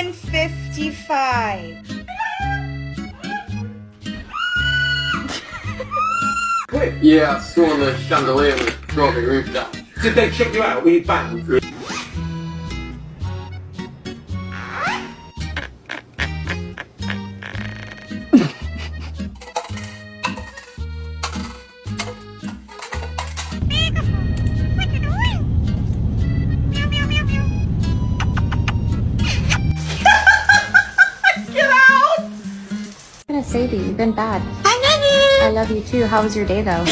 7:55. Quick. Yeah, I saw the chandelier was dropping roof down. Did they check you out? Were you banned? I'm gonna say to you, you've been bad. I love you too. How was your day though?